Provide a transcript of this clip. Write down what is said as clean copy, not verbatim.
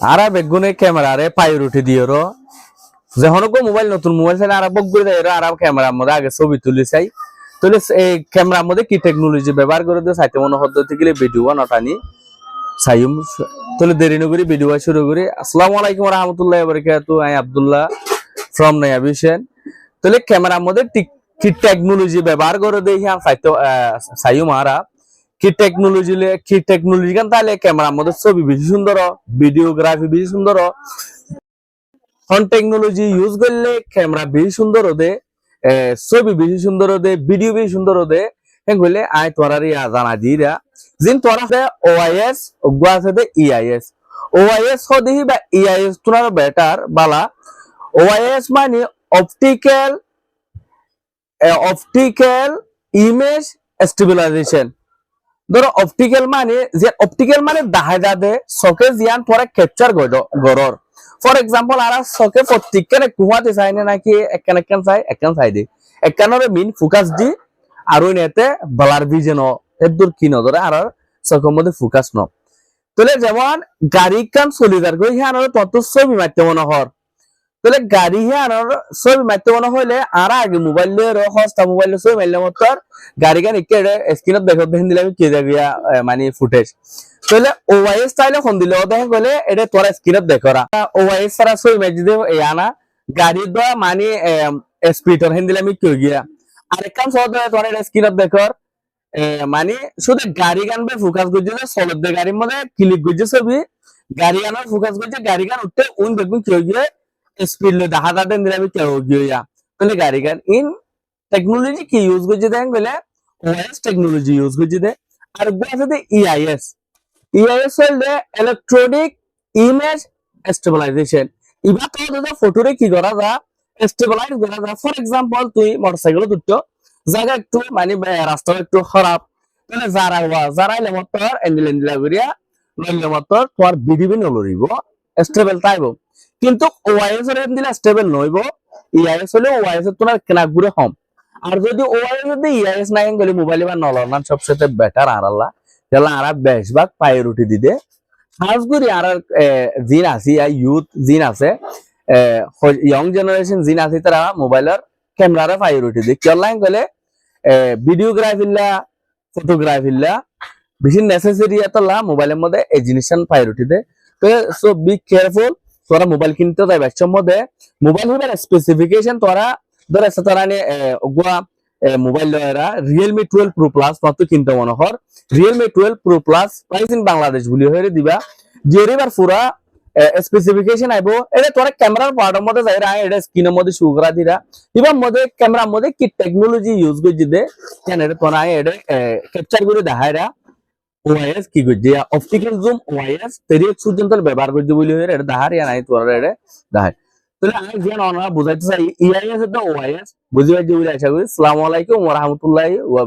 আরা বেগুনে ক্যামেরা রে পায়ের উঠে দিও রো যখন কো মোবাইল নতুন মোবাইল চাই আরা বগগুই দেয় আরা ক্যামেরার মধ্যে আগে ছবি তুলি চাই তুলে এই ক্যামেরার মধ্যে কি টেকনোলজি ব্যবহার করে দিয়ে সাইতে মনে পদ্ধতি গেলে ভিডিও নটানি সাইম তুলে দেরি নগরি ভিডিও শুরু করি। আসসালামু আলাইকুম ওয়া রাহমাতুল্লাহি ওয়া বারাকাতুহু। আমি আব্দুল্লাহ ফ্রম নায়াবিশন। তুলে ক্যামেরার মধ্যে কি টেকনোলজি ব্যবহার করে দেখি আমি সাইতে সাইম আরা কি টেকনোলজি কান তাহলে ক্যামেরার মধ্যে ছবি বেশি সুন্দর ভিডিওগ্রাফি বেশি সুন্দর কোন টেকনোলজি ইউজ করলে ক্যামেরা বেশি সুন্দর হতে ছবি বেশি সুন্দর হতে ভিডিও বেশি সুন্দর হতে বলে আই তোরার জানা দিরা জিন তোরা ওআইএস ওগুয়া আছে ইআইএস ওআইএস হদেহি বা ইআইএস তোনার বেটার বালা ওআইএস মানে অপটিক্যাল ইমেজ স্টেবিলাইজেশন। ধরো অপটিক্যাল মানে দেখা যাবে চকে জিয়ান পরে ক্যাপচার গরর ফর এক্সাম্পল আর চকে প্রত্যেকখানে কুমাতে চাই না নাকি একখান চাই দি একখানের মেইন ফোকাস দি আর নেতে ব্লার ভিজন এদুর কি নজরে আর চকের মধ্যে ফোকাস ন তাহলে যেমন গাড়ি কান চলি যার গই হ্যাঁ তত ছবি মারতে মনে হর তাহলে গাড়ি হ্যাঁ ছবি মারতে মনে হইলে আর আগে মোবাইল হস্তা মোবাইল ছবি মারলে মতো গাড়ি গান একে স্ক্রিনত দেখো দেখেন দিলে আমি কে যাবিয়া মানে ফুটেজ তাহলে ওআইএস তাইলে ফোন দিলে দেখেন গেলে এটা তোরা স্ক্রিনত দেখরা ওআইএস সারা ছবি মার দিতে এই আনা গাড়ি দা মানে স্পিডর হেন দিলে আমি কে গিয়া আরেকখান সহ তোরা এটা স্ক্রিনত দেখর মানে শুধু গাড়ি গানবে ফোকাস করছে সলদ গাড়ির মধ্যে ক্লিক করছে ছবি গাড়ি গানার ফোকাস করছে গাড়ি গান উঠতে উন দেখবেন কে গিয়ে স্পিড লো দেখা যাতেন দিলে আমি কেউ গিয়া তাহলে গাড়ি গান ইন টেকনোলজি কি ইউজ করছে দেন বলে ওএস টেকনোলজি ইউজ করছে দে আর আছে ইআইএস হলে ইলেকট্রনিক ইমেজ স্টেবিলাইজেশন এবার তো দাদা ফটোরে কি করা যা স্টেবিলাইজ করা যা ফর এক্সাম্পল তুই মোটরসাইকেল দুটো জায়গা একটু মানে রাস্তা একটু খারাপ তাহলে যারাইলে মতর এন্ডিলা করিয়া লইলে মতর তোর বিডিবি নলরিব স্টেবল তাইব কিন্তু ওআইএস এর দিলে স্টেবল নইব ইআইএস হলে ওআইএস এর তোরা কেনা ঘুরে হম আর যদি ওআইএস যদি ইআইএস নাই গেলে মোবাইলে বা নলনান সবচেয়ে বেটার আর আল্লাহ তাহলে আর বেশভাগ প্রায়োরিটি দিতে খাস করে আর জিন আছে ইউথ জিন আছে ইয়ং জেনারেশন জিন আছে তারা মোবাইলের ক্যামেরারে প্রায়োরিটি দিয়ে কি অনলাইন গেলে ভিডিওগ্রাফিলা ফটোগ্রাফিলা বেশি নেসেসারি এতলা মোবাইলের মধ্যে এই জিনিসটার প্রায়োরিটি দে তো সো বি কেয়ারফুল তোরা মোবাইল কিনতে যাই বাচ্চার মধ্যে মোবাইল হইবার স্পেসিফিকেশন তোরা ধরে তোরা ওগুয়া মোবাইল লয়েরা রিয়েলমি 12 প্রো প্লাস মাত্র কিনতে মনে হর Realme 12 pro plus price in Bangladesh বলি হয়ে দিবা জেরিবার পুরা স্পেসিফিকেশন আইবো এটা তোরা ক্যামেরার পার্টের মধ্যে যাই রা এটা স্ক্রিনের মধ্যে শো করা দিরা এবার মধ্যে ক্যামেরার মধ্যে কি টেকনোলজি ইউজ করছি দে কেন এটা তোরা এটা ক্যাপচার করে দেখায়রা ওআইএস কি করছে অপটিক্যাল জুম ওআইএস তেরিয়ে পর্যন্ত ব্যবহার করছে বলি হয়ে এটা দেখার ইয়া নাই তোরা এটা দেখায় তাহলে আমি যেন আমরা বুঝাইতে চাই ইআইএস এটা ওআইএস বুঝি পাইছি বলে আশা করি। আসসালামু আলাইকুম ওয়া রাহমাতুল্লাহি ওয়া